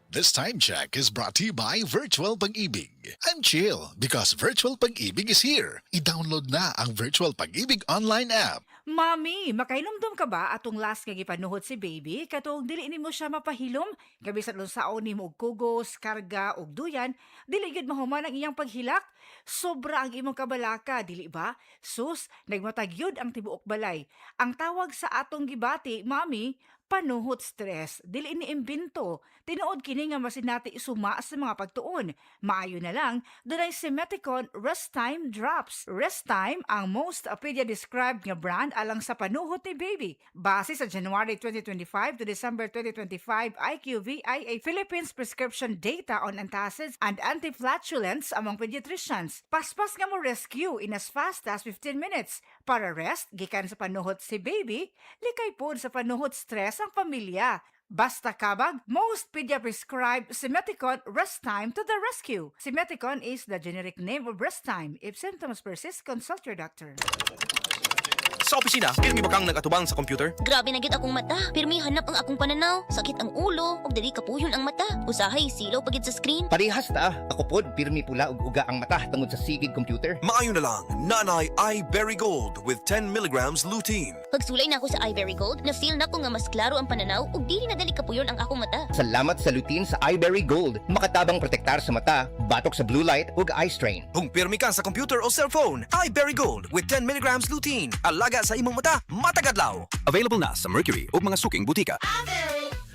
This time check is brought to you by Virtual Pag-ibig. I'm chill because Virtual Pag-ibig is here. I-download na ang Virtual Pag-ibig online app. Mami, makailumdum ka ba atong last nga gipanuhot si baby? Katong dili nimo siya mapahilom? Gabi sa lunsaon nimo og kugos, karga og duyan, dili gid mahuman ang iyang paghilak? Sobra ang imong kabalaka, dili ba? Sus, nagmatagyod ang tibuok balay. Ang tawag sa atong gibati, mami, panuhot stress. Dili ini imbento. Tinuod kini nga masinati isuma sa mga pagtuon. Maayo na lang, dunay si Meticon Rest Time Drops. Rest Time ang most pedia-described nga brand alang sa panuhot ni baby. Base sa January 2025 to December 2025 IQVIA Philippines prescription data on antacids and anti-flatulence among pediatricians. Paspas nga mo rescue in as fast as 15 minutes. Para rest, gikan sa panuhot si baby, likay pod sa panuhot stress ang pamilya. Basta kabag, most pedia-prescribed Simeticon Rest Time to the rescue. Simeticon is the generic name of Rest Time. If symptoms persist, consult your doctor. Sa opisina, pirmi ba kang nag-atubang sa computer? Grabe na gid akong mata. Pirmi hanap ang akong pananaw. Sakit ang ulo, ug dili kapuyon ang mata. Usahay silaw pagid sa screen. Parehas ta. Ako pod, pirmi pula ug uga ang mata tungod sa sigid computer. Maayo na lang, Nanay iBerry Gold with 10 milligrams lutein. Pagsulay na ako sa iBerry Gold, na-feel na ko nga mas klaro ang pananaw ug dili na dali kapuyon ang akong mata. Salamat sa lutein sa iBerry Gold. Makatabang protektar sa mata, batok sa blue light ug eye strain. Kung pirmi ka sa computer o cellphone, iBerry Gold with 10 milligrams lutein. Alaga sa imong mata, matagadlaw. Available na sa Mercury o mga suking butika.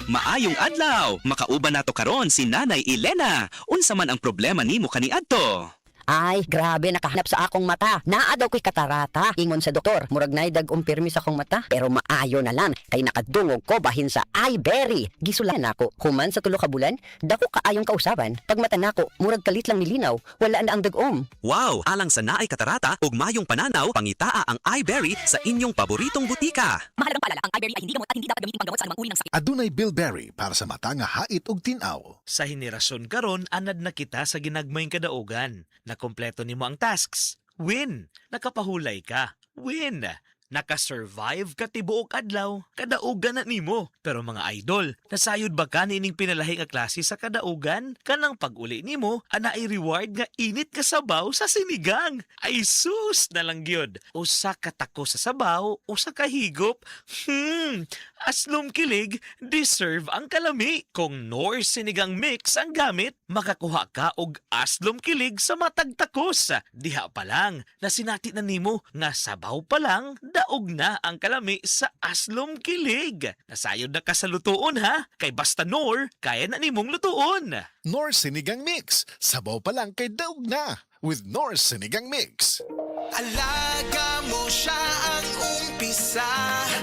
Maayong adlaw! Makauban nato karon si Nanay Elena. Unsa man ang problema nimo kaniadto? Ay, grabe, nakahanap sa akong mata. Naa daw ko'y katarata. Ingon sa doktor, murag nay dag umpirmi sa akong mata. Pero maayo na lang, kay nakadungog ko bahin sa iBerry. Gisulan ako, human sa tulo ka bulan, dako kaayong kausaban. Pag mata nako, murag kalit lang nilinaw, wala na ang dagom. Wow! Alang sa naay katarata ug mayong pananaw, pangitaa ang iBerry sa inyong paboritong butika. Mahalagang paalala, ang iBerry ay hindi gamot at hindi dapat gamitin panggamot sa anumang uri ng sakit. Adunay Bilberry para sa mata nga hait ug tinaw. Sa henerasyon karon anad na kita sa ginagmayng kadaugan. Nakompleto nimo ang tasks. Win! Nakapahulay ka. Win! Nakasurvive ka tibuok adlaw. Kadaugan na nimo. Pero mga idol, nasayod ba ka nining pinalahi nga klase sa kadaugan? Kanang pag-uli nimo, ana ay reward nga init ka sabaw sa sinigang. Ay sus na lang gyud. Usa ka tako sa sabaw, usa ka higop. Aslom kilig, deserve ang kalami. Kung Nor sinigang mix ang gamit, makakuha ka og aslom kilig sa matag takos. Diha pa lang, nasinati na nimo nga sabaw pa lang, daog na ang kalami sa aslom kilig. Nasayod na ka sa lutuon ha, kay basta Nor, kaya na nimong lutuon. Nor Sinigang Mix. Sabaw pa lang kay daog na with Nor Sinigang Mix. Alaga mo siya ang umpisa.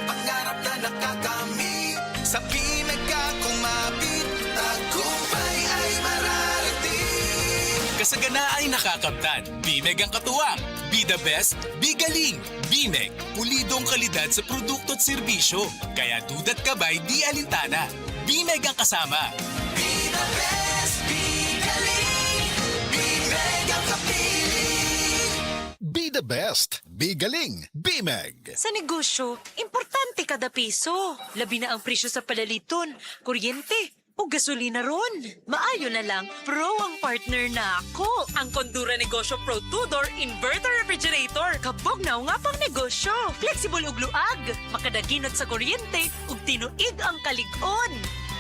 Pangarap na nakakamit. Sa pinagkakumapit, tagumpay ay mararating. Kasagana ay nakakamtan. Bimeg ang katuwang. Be the best, be galing. Bimeg, pulidong kalidad sa produkto at serbisyo. Kaya dudat ka ba'y di alintana. Bimeg ang kasama. Be the best, be galing. Bimeg ang kapili. Be the best. Be galing. Bimeg. Sa negosyo, importante kada piso. Labi na ang presyo sa palaliton, kuryente, o gasolina ron. Maayo na lang, Pro ang partner na ako. Ang Condura Negosyo Pro 2-door Inverter Refrigerator. Kabog na nga pang negosyo. Flexible ug luag. Makadaginot sa kuryente ug tinuig ang kalig-on.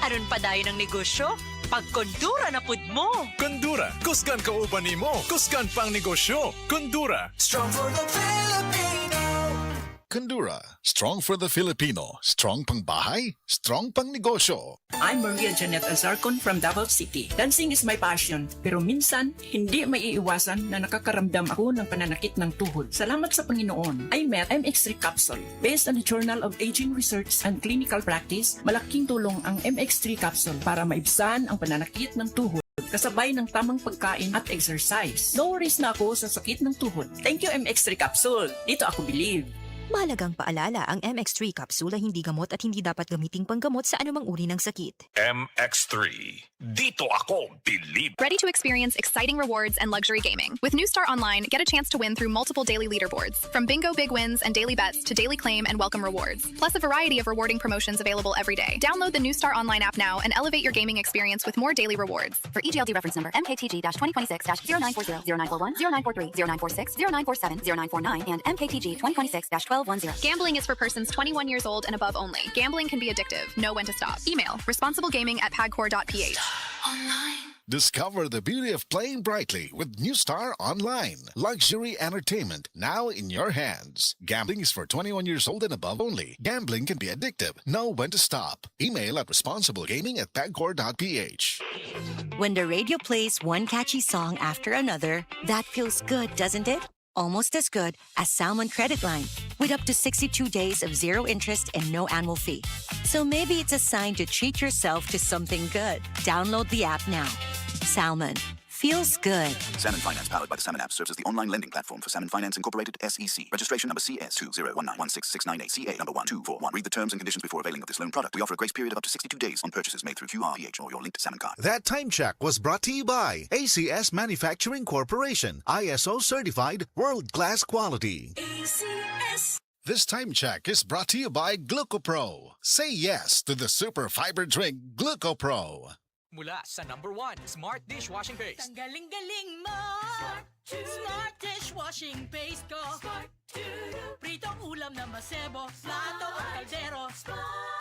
Aron pa dayon ang negosyo, pag Condura na pud mo. Condura, kusgan ka uban nimo. Kusgan pang negosyo. Condura. Strong for the Filipino. Condura. Strong for the Filipino. Strong pang bahay. Strong pang negosyo. I'm Maria Janet Azarcon from Davao City. Dancing is my passion, pero minsan, hindi maiiwasan na nakakaramdam ako ng pananakit ng tuhod. Salamat sa Panginoon, I met MX3 Capsule. Based on the Journal of Aging Research and Clinical Practice, malaking tulong ang MX3 Capsule para maibsan ang pananakit ng tuhod kasabay ng tamang pagkain at exercise. No worries na ako sa sakit ng tuhod. Thank you MX3 Capsule. Dito ako believe. Mahalagang paalala, ang MX3 kapsula hindi gamot at hindi dapat gamiting panggamot sa anumang uri ng sakit. MX3. Dito ako, believe. Ready to experience exciting rewards and luxury gaming. With New Star Online, get a chance to win through multiple daily leaderboards, from bingo big wins and daily bets to daily claim and welcome rewards, plus a variety of rewarding promotions available every day. Download the New Star Online app now and elevate your gaming experience with more daily rewards. For EGLD reference number MKTG-2026-0940, 0941, 0943, 0946, 0947, 0949, and MKTG 2026-1210. Gambling is for persons 21 years old and above only. Gambling can be addictive. Know when to stop. Email responsiblegaming@pagcor.ph. Discover the beauty of playing brightly with New Star Online. Luxury entertainment now in your hands. Gambling is for 21 years old and above only. Gambling can be addictive. Know when to stop. Email at responsiblegaming@pagcor.ph. When the radio plays one catchy song after another, that feels good, doesn't it? Almost as good as Salmon Credit Line, with up to 62 days of zero interest and no annual fee. So maybe it's a sign to treat yourself to something good. Download the app now. Salmon. Feels good. Salmon Finance, powered by the Salmon app, serves as the online lending platform for Salmon Finance Incorporated, SEC. Registration number CS20191669, CA number 1241. Read the terms and conditions before availing of this loan product. We offer a grace period of up to 62 days on purchases made through QRPH or your linked Salmon card. That time check was brought to you by ACS Manufacturing Corporation, ISO certified world-class quality. ACS. This time check is brought to you by Glucopro. Say yes to the super fiber drink Glucopro. Mula sa number 1 Smart Dishwashing Paste. Galing-galing mo! Smart dishwashing paste ko. Pritong ulam na masebo, plato o kaldero.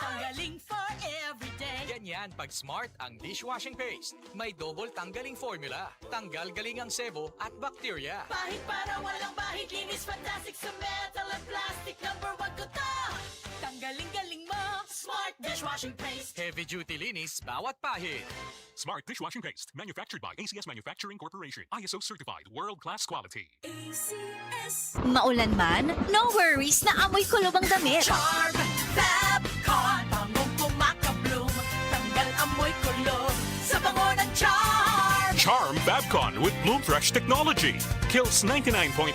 Tanggaling for everyday. Ganyan pag Smart ang dishwashing paste. May double tanggaling formula. Tanggal galing ang sebo at bacteria. Bahid para walang bahid, linis fantastic sa metal at plastic. Number 1 ko to! Tanggaling-galing mo! Smart dishwashing paste. Heavy duty linis bawat pahid. Smart Dishwashing Paste, manufactured by ACS Manufacturing Corporation, ISO certified, world-class quality. ACS. Maulan man, no worries na amoy kulob ang damit. Charm Fabcon, bangong kumakabloom. Tanggal amoy kulob sa bango ng Charm. Charm Fabcon with Bloom Fresh technology. Kills 99.9%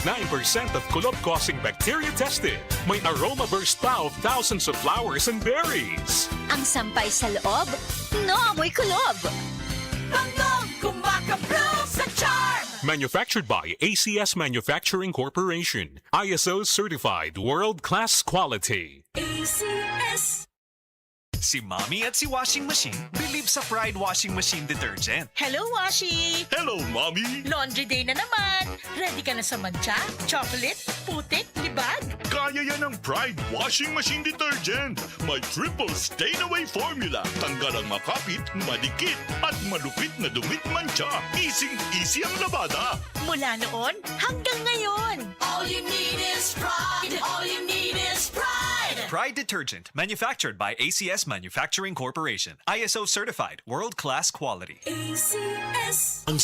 of kulob-causing bacteria tested. May aroma burst pa of thousands of flowers and berries. Ang sampay sa loob, no amoy kulob. Bangong kumakabloom sa Charm. Manufactured by ACS Manufacturing Corporation, ISO certified, world-class quality. ACS. Si Mommy at si Washing Machine believe sa Pride Washing Machine Detergent. Hello, Washi! Hello, Mommy! Laundry day na naman! Ready ka na sa mancha, chocolate, putik, libag? Kaya yan ang Pride Washing Machine Detergent. May triple stain-away formula. Tanggal ang makapit, madikit, at malupit na dumit mancha. Easy ang labada. Mula noon hanggang ngayon. All you need is pride. All you need is pride. Pride Detergent, manufactured by ACS Manufacturing Corporation. ISO certified, world-class quality. ACS. Ang